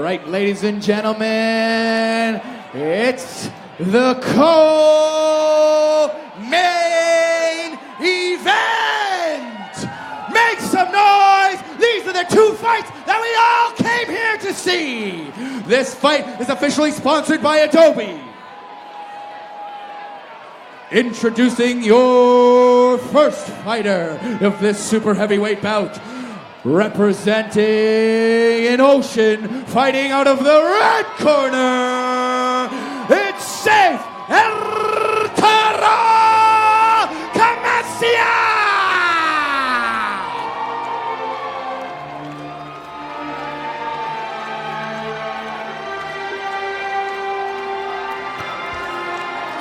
right, ladies and gentlemen, it's the co-main event! Make some noise! These are the two fights that we all came here to see! This fight is officially sponsored by Adobe. Introducing your first fighter of this super heavyweight bout. Representing an Ocean, fighting out of the red corner, it's Seif Toro Khemaissia!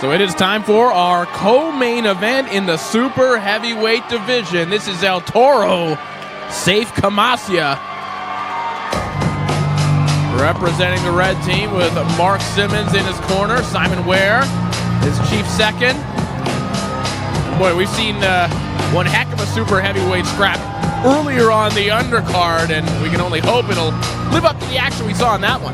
So it is time for our co-main event in the super heavyweight division. This is El Toro, Seif Khemaissia, representing the red team with Mark Simmons in his corner, Simon Ware, his chief second. Boy, we've seen one heck of a super heavyweight scrap earlier on the undercard, and we can only hope it'll live up to the action we saw in that one.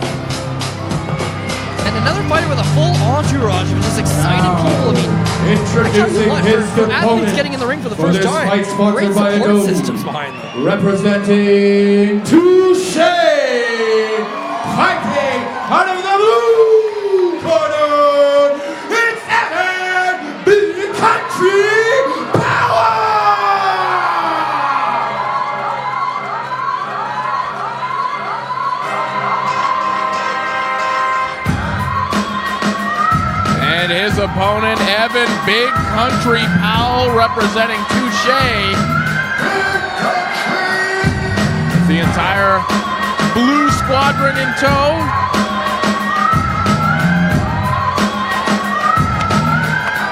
And another fighter with a full entourage of just excited people. I mean, introducing his for athletes opponent getting in the ring for the first time. Fight sponsored great by support Adobe. systems behind them. Representing Touche, fighting out of the blue corner, it's Evan Big Country Power! And his opponent, Evan Big Country Powell, representing Touche. The entire blue squadron in tow.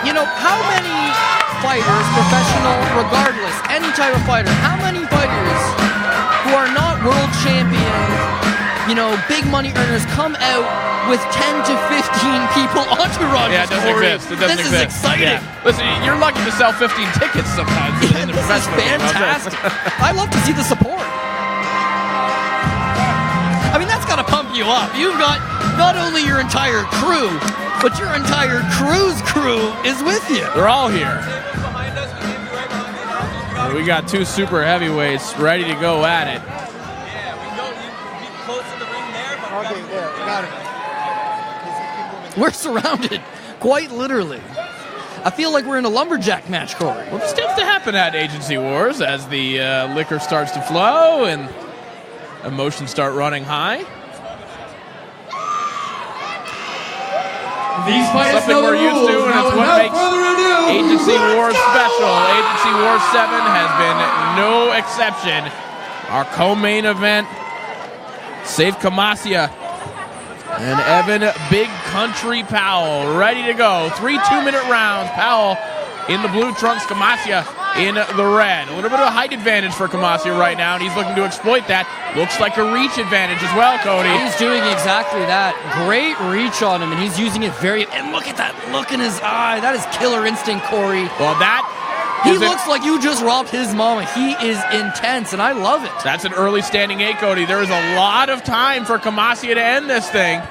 You know, how many fighters, professional, regardless, any type of fighter, how many fighters who are not world champion, you know, big money earners come out with 10 to 15 people entourage? Yeah, it doesn't exist. It doesn't this exist. is exciting. Yeah. Listen, you're lucky to sell 15 tickets sometimes in the This is professional game. fantastic. I love to see the support. I mean, that's got to pump you up. You've got not only your entire crew, but your entire crew's crew is with you. They're all here. We got two super heavyweights ready to go at it. We're surrounded, quite literally. I feel like we're in a lumberjack match, Corey. Well, this tends to happen at Agency Wars as the liquor starts to flow and emotions start running high. These fighters Something we're used to, and it's what makes Agency Wars special. Agency Wars 7 has been no exception. Our co-main event, Seif Khemaissia and Evan Big Country Powell ready to go. 3 2-minute rounds. Powell in the blue trunks, Khemaissia in the red. A little bit of a height advantage for Khemaissia right now, and he's looking to exploit that. Looks like a reach advantage as well, Cody. He's doing exactly that. Great reach on him, and he's using it very... And look at that look in his eye. That is killer instinct, Corey. Well, that... He looks like you just robbed his mama. He is intense, and I love it. That's an early standing 8, Cody. There is a lot of time for Khemaissia to end this thing.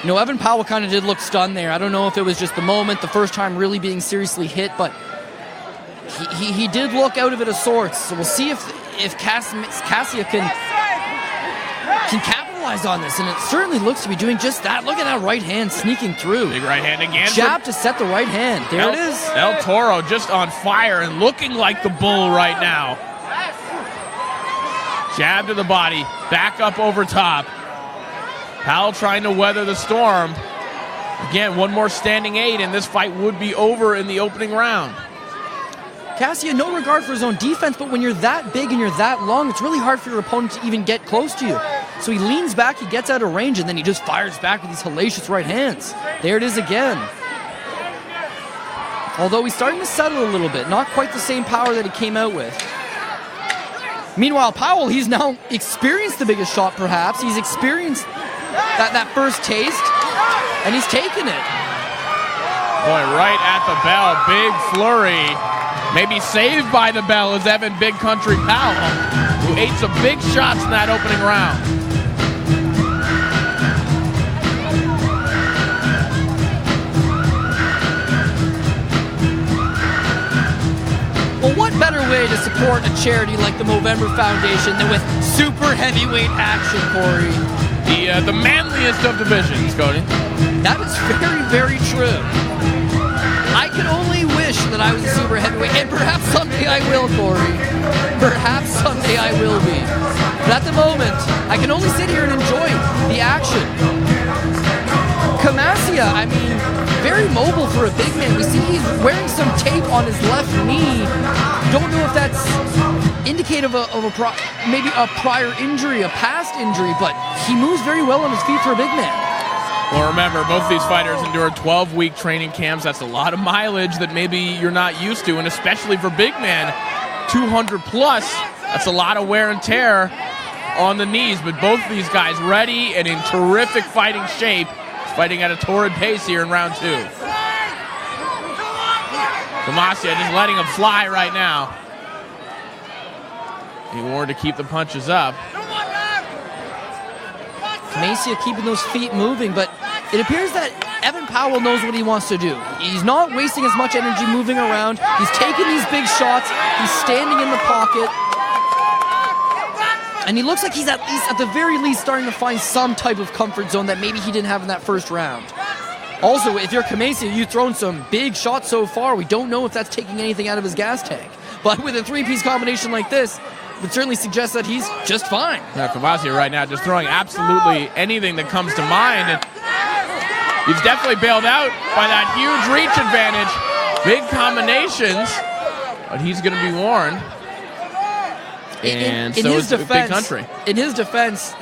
You know, Evan Powell kind of did look stunned there. I don't know if it was just the moment, the first time really being seriously hit, but he did look out of it of sorts. So we'll see if Khemaissia can capitalize on this, and it certainly looks to be doing just that. Look at that right hand sneaking through. Big right hand again. Jab to set the right hand. There it is. El Toro just on fire and looking like the bull right now. Jab to the body, back up over top. Powell trying to weather the storm. Again, one more standing 8, and this fight would be over in the opening round. Khemaissia, no regard for his own defense, but when you're that big and you're that long, it's really hard for your opponent to even get close to you. So he leans back, he gets out of range, and then he just fires back with these hellacious right hands. There it is again. Although he's starting to settle a little bit, not quite the same power that he came out with. Meanwhile, Powell, he's now experienced the biggest shot, perhaps. He's experienced that first taste, and he's taken it. Boy, right at the bell, big flurry. Maybe saved by the bell is Evan Big Country Powell, who ate some big shots in that opening round. way to support a charity like the Movember Foundation than with super heavyweight action, Corey. The manliest of divisions, Cody. That is very, very true. I can only wish that I was a super heavyweight, and perhaps someday I will, Corey. Perhaps someday I will be. But at the moment, I can only sit here and enjoy the action. Khemaissia, I mean, very mobile for a big man. We see he's wearing some tape on his left knee. Don't know if that's indicative of maybe a prior injury, a past injury, but he moves very well on his feet for a big man. Well, remember, both these fighters endured 12-week training camps. That's a lot of mileage that maybe you're not used to, and especially for big man, 200 plus, that's a lot of wear and tear on the knees. But both these guys ready and in terrific fighting shape, fighting at a torrid pace here in round 2. Khemaissia just letting him fly right now. He wanted to keep the punches up. Khemaissia keeping those feet moving, but it appears that Evan Powell knows what he wants to do. He's not wasting as much energy moving around. He's taking these big shots. He's standing in the pocket. And he looks like he's at the very least starting to find some type of comfort zone that maybe he didn't have in that first round. Also, if you're Khemaissia, you've thrown some big shots so far. We don't know if that's taking anything out of his gas tank. But with a three-piece combination like this, would certainly suggest that he's just fine. Now, Khemaissia right now just throwing absolutely anything that comes to mind. And he's definitely bailed out by that huge reach advantage. Big combinations, but he's going to be warned. And so is Big Country. In his defense,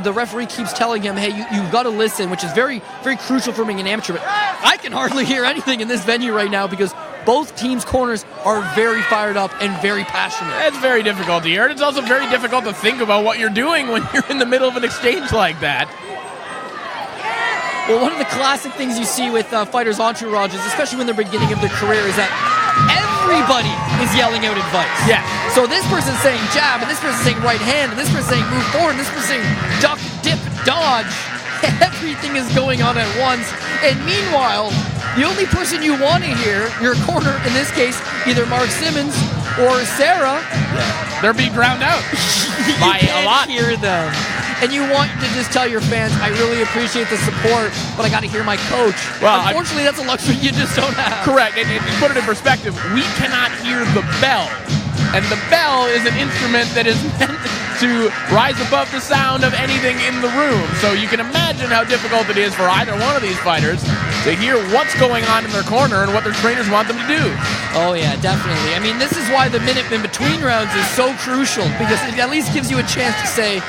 the referee keeps telling him, hey, you've got to listen, which is very, very crucial for being an amateur. But I can hardly hear anything in this venue right now because both teams' corners are very fired up and very passionate. It's very difficult to hear. It's also very difficult to think about what you're doing when you're in the middle of an exchange like that. Well, one of the classic things you see with fighters' entourages, especially when they're beginning of their career, is that everybody is yelling out advice. Yeah. So this person's saying jab, and this person's saying right hand, and this person's saying move forward, and this person's saying duck, dip, dodge. Everything is going on at once. And meanwhile, the only person you want to hear, your corner, in this case, either Mark Simmons or Sarah, they're being drowned out by a lot. You can't hear them. And you want to just tell your fans, I really appreciate the support, but I got to hear my coach. Well, unfortunately, that's a luxury you just don't have. Correct. And to put it in perspective, we cannot hear the bell. And the bell is an instrument that is meant to rise above the sound of anything in the room. So you can imagine how difficult it is for either one of these fighters to hear what's going on in their corner and what their trainers want them to do. Oh yeah, definitely. I mean, this is why the minute in between rounds is so crucial, because it at least gives you a chance to say,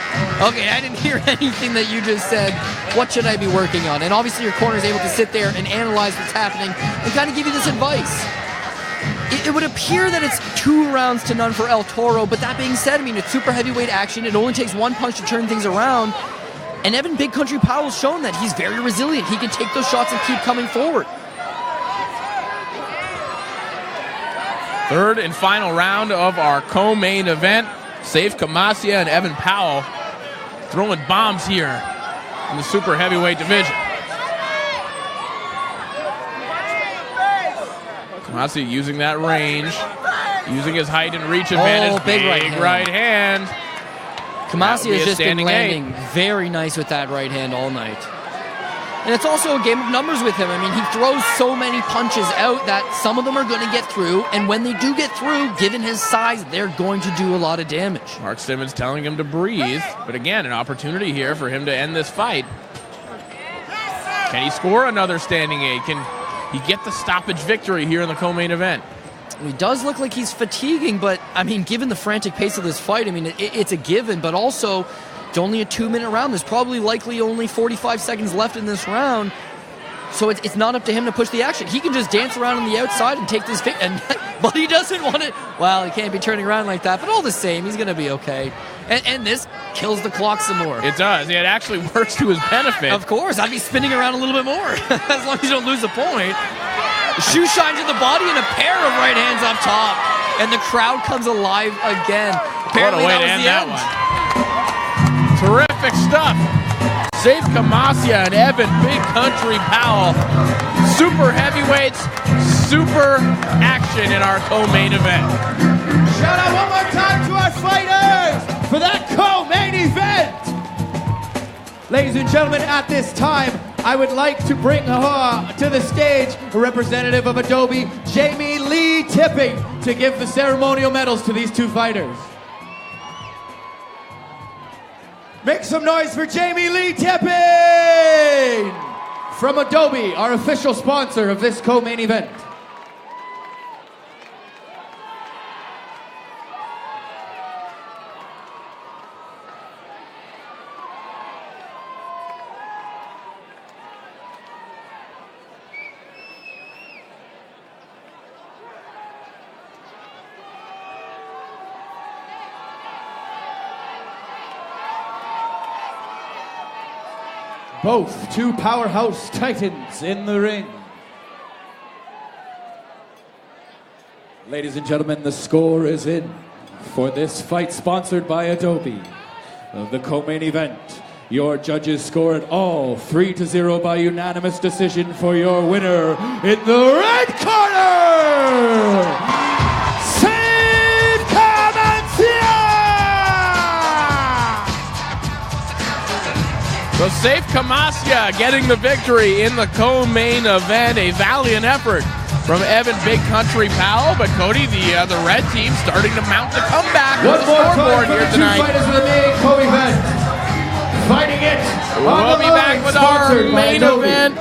okay, I didn't hear anything that you just said. What should I be working on? And obviously your corner is able to sit there and analyze what's happening and kind of give you this advice. It would appear that it's 2-0 for El Toro, but that being said, I mean, it's super heavyweight action. It only takes one punch to turn things around. And Evan Big Country Powell's shown that he's very resilient. He can take those shots and keep coming forward. Third and final round of our co-main event. Seif Khemaissia and Evan Powell throwing bombs here in the super heavyweight division. Khemaissia using that range, using his height and reach advantage. Big right hand. Khemaissia has just been landing very nice with that right hand all night. And it's also a game of numbers with him. I mean, he throws so many punches out that some of them are going to get through, and when they do get through, given his size, they're going to do a lot of damage. Mark Simmons telling him to breathe, but again, an opportunity here for him to end this fight. Can he score another standing 8? Can he get the stoppage victory here in the co-main event? He does look like he's fatiguing, but, I mean, given the frantic pace of this fight, I mean, it's a given, but also it's only a 2-minute round. There's probably likely only 45 seconds left in this round, so it's not up to him to push the action. He can just dance around on the outside and take this but he doesn't want it. Well, he can't be turning around like that, but all the same, he's going to be okay. And this kills the clock some more. It does. It actually works to his benefit. Of course. I'd be spinning around a little bit more as long as you don't lose a point. Shoe shine to the body and a pair of right hands up top. And the crowd comes alive again. Apparently what a way to end that one. Terrific stuff. Seif Khemaissia and Evan Big Country Powell. Super heavyweights, super action in our co-main event. Shout out one more time to our fighters for that co-main event. Ladies and gentlemen, at this time, I would like to bring to the stage a representative of Adobe, Jamie Lee Tipping, to give the ceremonial medals to these two fighters. Make some noise for Jamie Lee Tipping from Adobe, our official sponsor of this co-main event. Both two powerhouse titans in the ring. Ladies and gentlemen, the score is in for this fight sponsored by Adobe. Of the co-main event, your judges scored all 3-0 by unanimous decision for your winner in the red corner, Seif Khemaissia! So Seif Khemaissia getting the victory in the co-main event. A valiant effort from Evan Big Country Powell, but Cody, the red team starting to mount the comeback on the scoreboard here tonight. Two fighters in the main co-event, fighting it. We'll be back with our main event.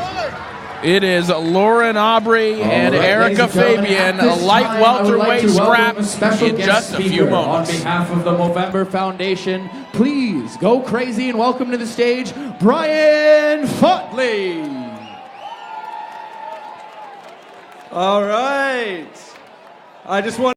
It is Lauren Aubrey and Erica Fabian, a light welterweight scrap in just a few moments. On behalf of the Movember Foundation, please go crazy and welcome to the stage, Brian Fotley. All right. I just want